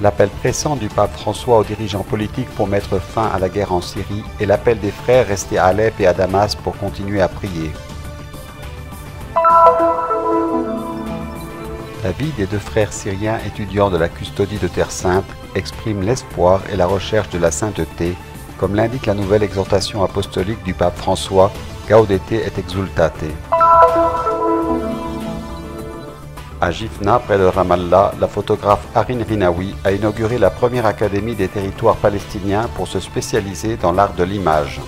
L'appel pressant du pape François aux dirigeants politiques pour mettre fin à la guerre en Syrie et l'appel des frères restés à Alep et à Damas pour continuer à prier. La vie des deux frères syriens étudiants de la custodie de Terre Sainte exprime l'espoir et la recherche de la sainteté, comme l'indique la nouvelle exhortation apostolique du pape François, Gaudete et Exultate. À Jifna, près de Ramallah, la photographe Arin Rinawi a inauguré la première académie des territoires palestiniens pour se spécialiser dans l'art de l'image.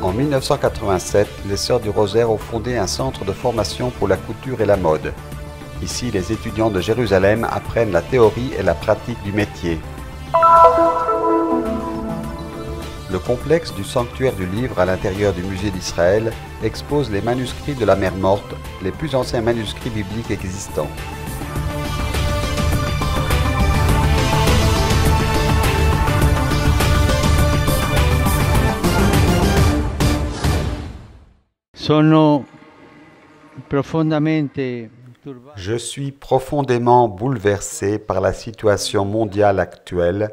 En 1987, les Sœurs du Rosaire ont fondé un centre de formation pour la couture et la mode. Ici, les étudiants de Jérusalem apprennent la théorie et la pratique du métier. Le complexe du sanctuaire du livre à l'intérieur du musée d'Israël expose les manuscrits de la mer Morte, les plus anciens manuscrits bibliques existants. Je suis profondément bouleversé par la situation mondiale actuelle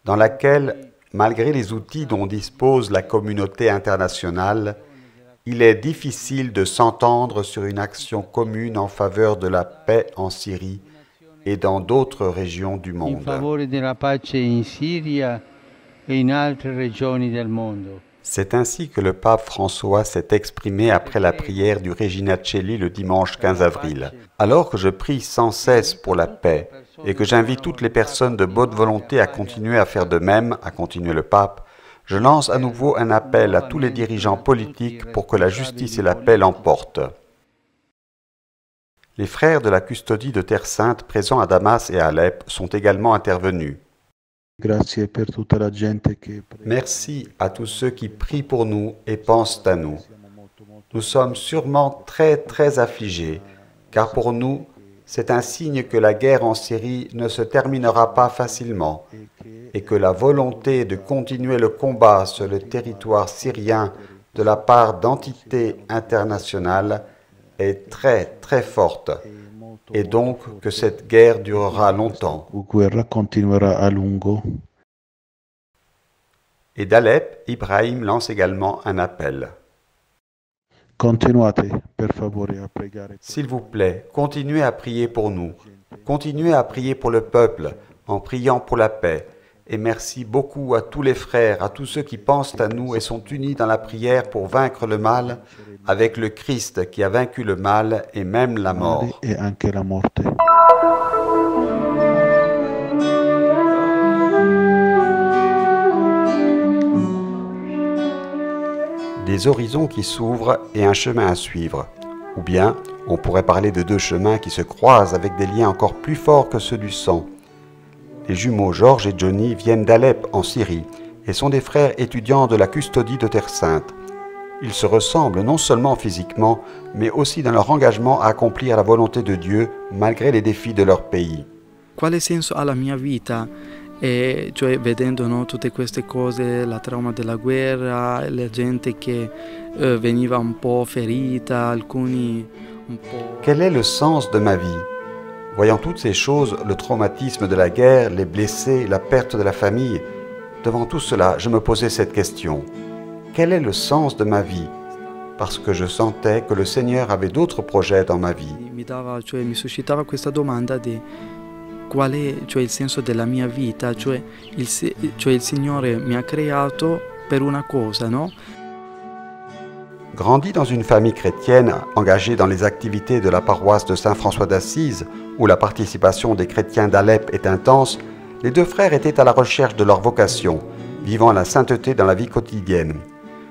dans laquelle, malgré les outils dont dispose la communauté internationale, il est difficile de s'entendre sur une action commune en faveur de la paix en Syrie et dans d'autres régions du monde. C'est ainsi que le pape François s'est exprimé après la prière du Regina Coeli le dimanche 15 avril. Alors que je prie sans cesse pour la paix et que j'invite toutes les personnes de bonne volonté à continuer à faire de même, a continué le pape, je lance à nouveau un appel à tous les dirigeants politiques pour que la justice et la paix l'emportent. Les frères de la custodie de Terre Sainte présents à Damas et à Alep sont également intervenus. Merci à tous ceux qui prient pour nous et pensent à nous. Nous sommes sûrement très affligés, car pour nous, c'est un signe que la guerre en Syrie ne se terminera pas facilement et que la volonté de continuer le combat sur le territoire syrien de la part d'entités internationales est très forte et donc que cette guerre durera longtemps. Et d'Alep, Ibrahim lance également un appel. S'il vous plaît, continuez à prier pour nous. Continuez à prier pour le peuple, en priant pour la paix. Et merci beaucoup à tous les frères, à tous ceux qui pensent à nous et sont unis dans la prière pour vaincre le mal, avec le Christ qui a vaincu le mal et même la mort. Des horizons qui s'ouvrent et un chemin à suivre. Ou bien, on pourrait parler de deux chemins qui se croisent avec des liens encore plus forts que ceux du sang. Les jumeaux Georges et Johnny viennent d'Alep en Syrie et sont des frères étudiants de la custodie de Terre Sainte. Ils se ressemblent non seulement physiquement, mais aussi dans leur engagement à accomplir la volonté de Dieu malgré les défis de leur pays. Quale senso ha la mia vita? Cioè vedendo tutte queste cose, la trauma della guerra, la gente che veniva un po' ferita, alcuni un po'... Quel est le sens de ma vie? Voyant toutes ces choses, le traumatisme de la guerre, les blessés, la perte de la famille, devant tout cela, je me posais cette question. Quel est le sens de ma vie? Parce que je sentais que le Seigneur avait d'autres projets dans ma vie. Mi suscitava questa domanda di qual è il senso della mia vita, cioè il Signore mi ha creato per una cosa, no? Grandi dans une famille chrétienne engagée dans les activités de la paroisse de Saint-François d'Assise, où la participation des chrétiens d'Alep est intense, les deux frères étaient à la recherche de leur vocation, vivant la sainteté dans la vie quotidienne.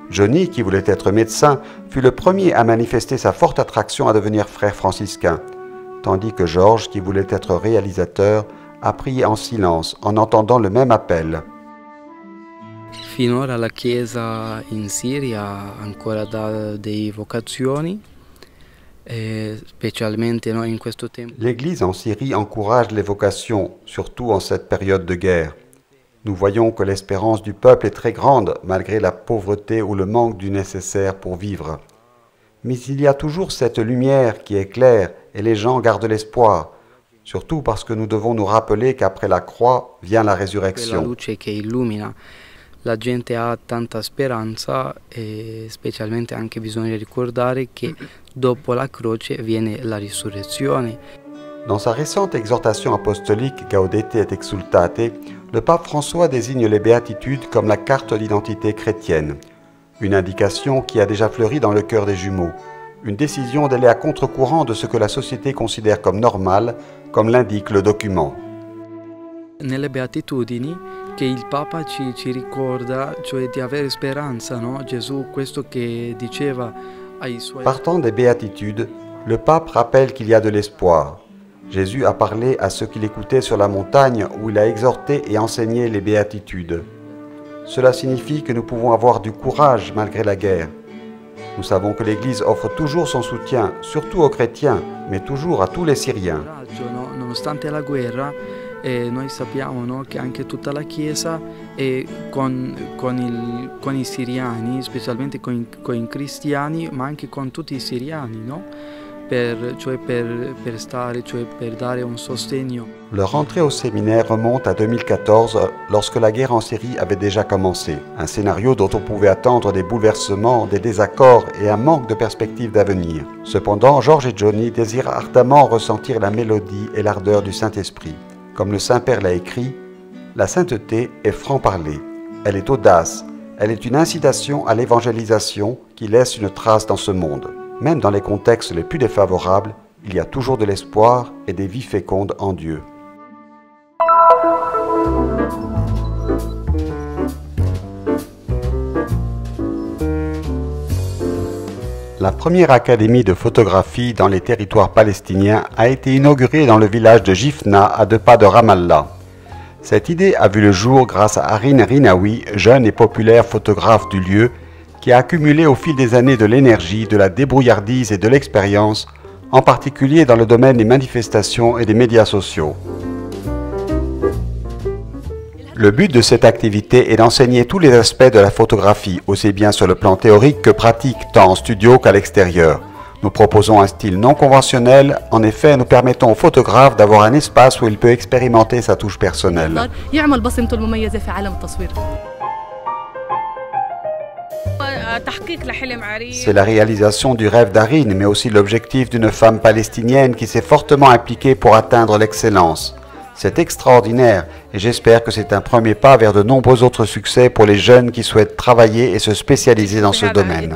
Johnny, qui voulait être médecin, fut le premier à manifester sa forte attraction à devenir frère franciscain, tandis que Georges, qui voulait être réalisateur, a prié en silence en entendant le même appel. Finora la Chiesa in Siria ha ancora delle vocazioni, specialmente in questo tempo. L'Église en Syrie encourage les vocations, surtout en cette période de guerre. Nous voyons que l'espérance du peuple est très grande, malgré la pauvreté ou le manque du nécessaire pour vivre. Mais il y a toujours cette lumière qui éclaire et les gens gardent l'espoir. surtout parce que nous devons nous rappeler qu'après la croix vient la Quella résurrection. luce che illumina. La gente ha tanta speranza e specialmente anche bisogna ricordare che dopo la croce viene la risurrezione. Dans sa récente exhortation apostolique Gaudete et Exsultate, le pape François désigne les béatitudes comme la carte d'identité chrétienne, une indication qui a déjà fleuri dans le cœur des jumeaux, une décision d'aller à contre-courant de ce que la société considère comme normal, comme l'indique le document. Nelle beatitudini che il Papa ci ricorda, cioè di avere speranza, no? Gesù questo che diceva ai suoi... Partant des béatitudes, le pape rappelle qu'il y a de l'espoir. Jésus a parlé à ceux qui l'écoutaient sur la montagne où il a exhorté et enseigné les béatitudes. Cela signifie que nous pouvons avoir du courage malgré la guerre. Nous savons que l'Église offre toujours son soutien, surtout aux chrétiens, mais toujours à tous les Syriens. No? Nonostante la guerra, noi sappiamo, no, che anche tutta la Chiesa è con i siriani, specialmente con i cristiani, ma anche con tutti i siriani, no? Per stare, cioè per dare un sostegno. Leur entrée au séminaire remonte à 2014, lorsque la guerre en Syrie avait déjà commencé. Un scénario dont on pouvait attendre des bouleversements, des désaccords et un manque de perspectives d'avenir. Cependant, Georges et Johnny désirent ardemment ressentir la mélodie et l'ardeur du Saint-Esprit. Comme le Saint-Père l'a écrit, la sainteté est franc-parler. Elle est audace. Elle est une incitation à l'évangélisation qui laisse une trace dans ce monde. Même dans les contextes les plus défavorables, il y a toujours de l'espoir et des vies fécondes en Dieu. La première académie de photographie dans les territoires palestiniens a été inaugurée dans le village de Jifna, à 2 pas de Ramallah. Cette idée a vu le jour grâce à Harin Rinawi, jeune et populaire photographe du lieu, qui a accumulé au fil des années de l'énergie, de la débrouillardise et de l'expérience, en particulier dans le domaine des manifestations et des médias sociaux. Le but de cette activité est d'enseigner tous les aspects de la photographie, aussi bien sur le plan théorique que pratique, tant en studio qu'à l'extérieur. Nous proposons un style non conventionnel, en effet nous permettons au photographe d'avoir un espace où il peut expérimenter sa touche personnelle. C'est la réalisation du rêve d'Harin, mais aussi l'objectif d'une femme palestinienne qui s'est fortement impliquée pour atteindre l'excellence. C'est extraordinaire et j'espère que c'est un premier pas vers de nombreux autres succès pour les jeunes qui souhaitent travailler et se spécialiser dans ce domaine.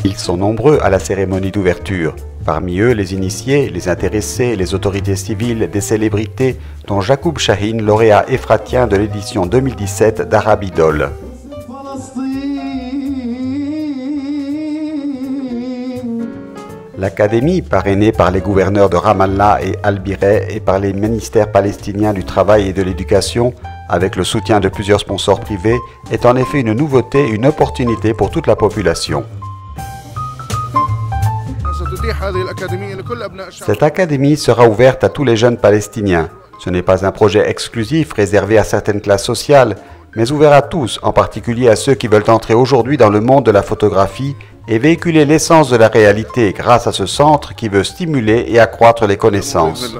Ils sont nombreux à la cérémonie d'ouverture. Parmi eux, les initiés, les intéressés, les autorités civiles, des célébrités, dont Jacob Shahin, lauréat ephratien de l'édition 2017 d'Arab Idol. L'Académie, parrainée par les gouverneurs de Ramallah et Al-Bireh et par les ministères palestiniens du Travail et de l'Éducation, avec le soutien de plusieurs sponsors privés, est en effet une nouveauté, une opportunité pour toute la population. Cette académie sera ouverte à tous les jeunes palestiniens. Ce n'est pas un projet exclusif réservé à certaines classes sociales, mais ouvert à tous, en particulier à ceux qui veulent entrer aujourd'hui dans le monde de la photographie et véhiculer l'essence de la réalité grâce à ce centre qui veut stimuler et accroître les connaissances.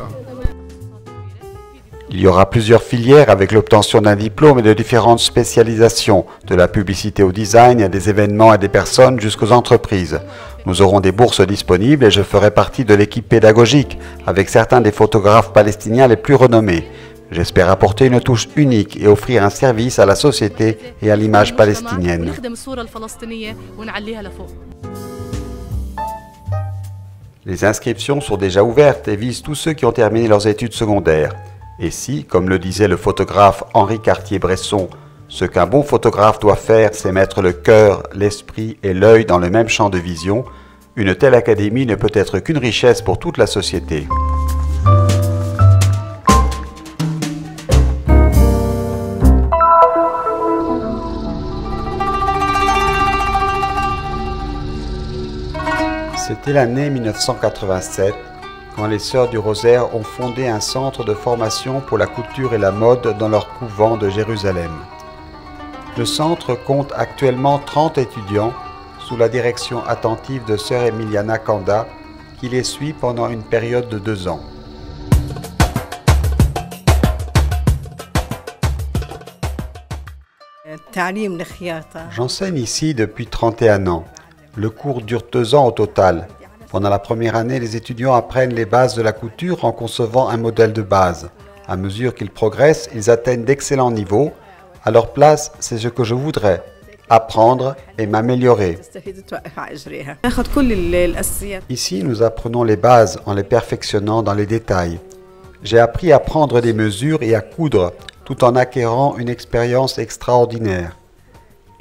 Il y aura plusieurs filières avec l'obtention d'un diplôme et de différentes spécialisations, de la publicité au design, des événements et des personnes jusqu'aux entreprises. Nous aurons des bourses disponibles et je ferai partie de l'équipe pédagogique avec certains des photographes palestiniens les plus renommés. J'espère apporter une touche unique et offrir un service à la société et à l'image palestinienne. Les inscriptions sont déjà ouvertes et visent tous ceux qui ont terminé leurs études secondaires. Et si, comme le disait le photographe Henri Cartier-Bresson, ce qu'un bon photographe doit faire, c'est mettre le cœur, l'esprit et l'œil dans le même champ de vision, une telle académie ne peut être qu'une richesse pour toute la société. C'était l'année 1987, quand les Sœurs du Rosaire ont fondé un centre de formation pour la couture et la mode dans leur couvent de Jérusalem. Le centre compte actuellement 30 étudiants, sous la direction attentive de sœur Emiliana Kanda, qui les suit pendant une période de 2 ans. J'enseigne ici depuis 31 ans. Le cours dure 2 ans au total. Pendant la première année, les étudiants apprennent les bases de la couture en concevant un modèle de base. À mesure qu'ils progressent, ils atteignent d'excellents niveaux. À leur place, c'est ce que je voudrais, apprendre et m'améliorer. Ici, nous apprenons les bases en les perfectionnant dans les détails. J'ai appris à prendre des mesures et à coudre, tout en acquérant une expérience extraordinaire.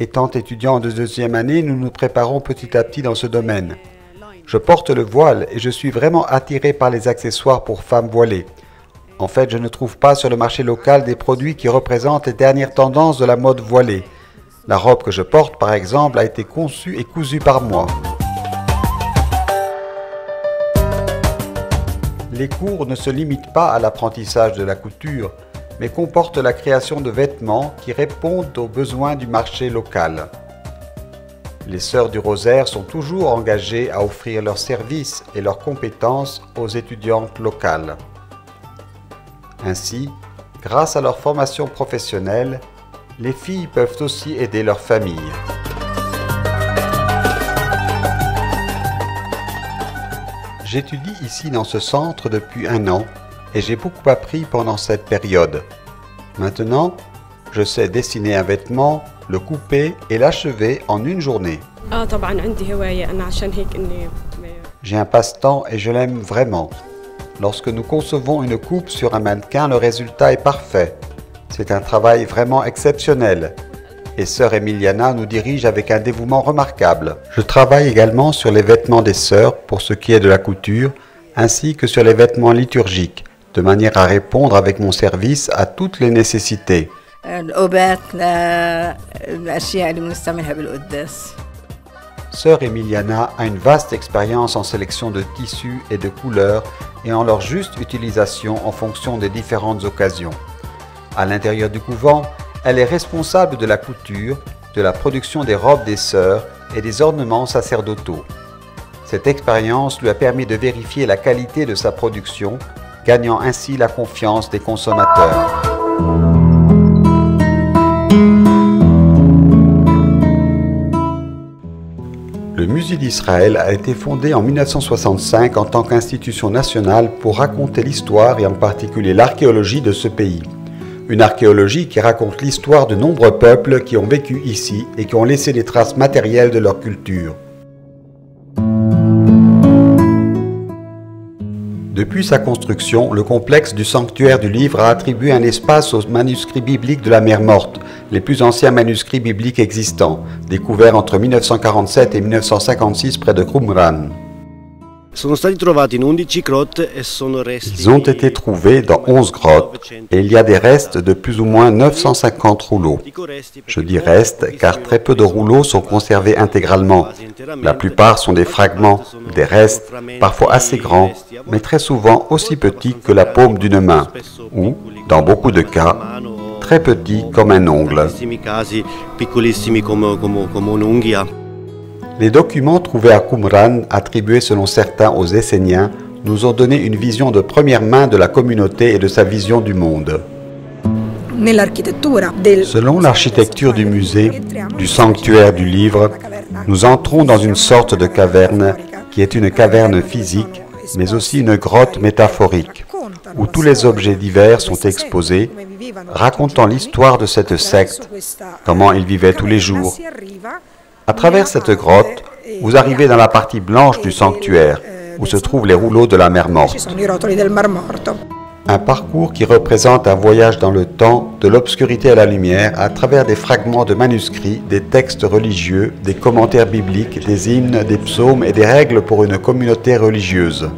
Étant étudiant de 2e année, nous nous préparons petit à petit dans ce domaine. Je porte le voile et je suis vraiment attiré par les accessoires pour femmes voilées. En fait, je ne trouve pas sur le marché local des produits qui représentent les dernières tendances de la mode voilée. La robe que je porte, par exemple, a été conçue et cousue par moi. Les cours ne se limitent pas à l'apprentissage de la couture, mais comportent la création de vêtements qui répondent aux besoins du marché local. Les Sœurs du Rosaire sont toujours engagées à offrir leurs services et leurs compétences aux étudiantes locales. Ainsi, grâce à leur formation professionnelle, les filles peuvent aussi aider leur famille. J'étudie ici dans ce centre depuis 1 an et j'ai beaucoup appris pendant cette période. Maintenant, je sais dessiner un vêtement, le couper et l'achever en une journée. J'ai un passe-temps et je l'aime vraiment. Lorsque nous concevons une coupe sur un mannequin, le résultat est parfait. C'est un travail vraiment exceptionnel. Et sœur Emiliana nous dirige avec un dévouement remarquable. Je travaille également sur les vêtements des sœurs pour ce qui est de la couture, ainsi que sur les vêtements liturgiques, de manière à répondre avec mon service à toutes les nécessités. Sœur Emiliana a une vaste expérience en sélection de tissus et de couleurs et en leur juste utilisation en fonction des différentes occasions. À l'intérieur du couvent, elle est responsable de la couture, de la production des robes des sœurs et des ornements sacerdotaux. Cette expérience lui a permis de vérifier la qualité de sa production, gagnant ainsi la confiance des consommateurs. Le Musée d'Israël a été fondé en 1965 en tant qu'institution nationale pour raconter l'histoire et en particulier l'archéologie de ce pays. Une archéologie qui raconte l'histoire de nombreux peuples qui ont vécu ici et qui ont laissé des traces matérielles de leur culture. Depuis sa construction, le complexe du sanctuaire du livre a attribué un espace aux manuscrits bibliques de la mer Morte, les plus anciens manuscrits bibliques existants, découverts entre 1947 et 1956 près de Qumran. Ils ont été trouvés dans 11 grottes et il y a des restes de plus ou moins 950 rouleaux. Je dis restes car très peu de rouleaux sont conservés intégralement. La plupart sont des fragments, des restes, parfois assez grands, mais très souvent aussi petits que la paume d'une main, ou, dans beaucoup de cas, très petits comme un ongle. Les documents trouvés à Qumran, attribués selon certains aux Esséniens, nous ont donné une vision de première main de la communauté et de sa vision du monde. Selon l'architecture du musée, du sanctuaire du livre, nous entrons dans une sorte de caverne qui est une caverne physique, mais aussi une grotte métaphorique, où tous les objets divers sont exposés, racontant l'histoire de cette secte, comment ils vivaient tous les jours. À travers cette grotte, vous arrivez dans la partie blanche du sanctuaire, où se trouvent les rouleaux de la mer Morte. Un parcours qui représente un voyage dans le temps, de l'obscurité à la lumière, à travers des fragments de manuscrits, des textes religieux, des commentaires bibliques, des hymnes, des psaumes et des règles pour une communauté religieuse.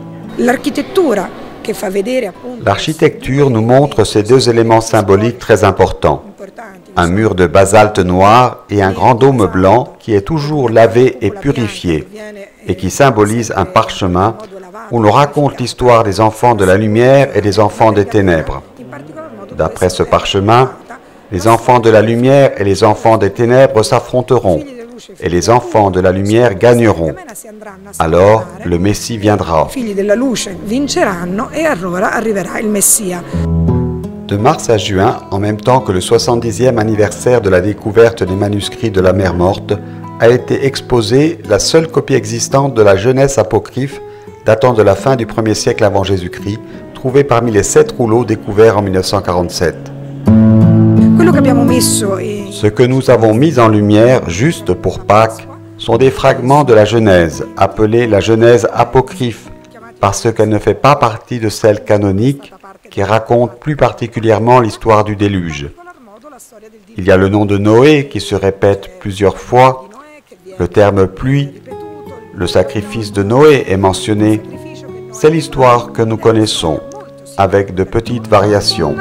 L'architecture nous montre ces 2 éléments symboliques très importants. Un mur de basalte noir et un grand dôme blanc qui est toujours lavé et purifié et qui symbolise un parchemin où l'on raconte l'histoire des enfants de la lumière et des enfants des ténèbres. D'après ce parchemin, les enfants de la lumière et les enfants des ténèbres s'affronteront et les enfants de la lumière gagneront. Alors le Messie viendra. De mars à juin, en même temps que le 70e anniversaire de la découverte des manuscrits de la Mer Morte, a été exposée la seule copie existante de la Genèse apocryphe datant de la fin du 1er siècle avant Jésus-Christ, trouvée parmi les 7 rouleaux découverts en 1947. Ce que nous avons mis en lumière, juste pour Pâques, sont des fragments de la Genèse, appelée la Genèse apocryphe, parce qu'elle ne fait pas partie de celle canonique, qui raconte plus particulièrement l'histoire du déluge. Il y a le nom de Noé qui se répète plusieurs fois, le terme pluie, le sacrifice de Noé est mentionné. C'est l'histoire que nous connaissons, avec de petites variations.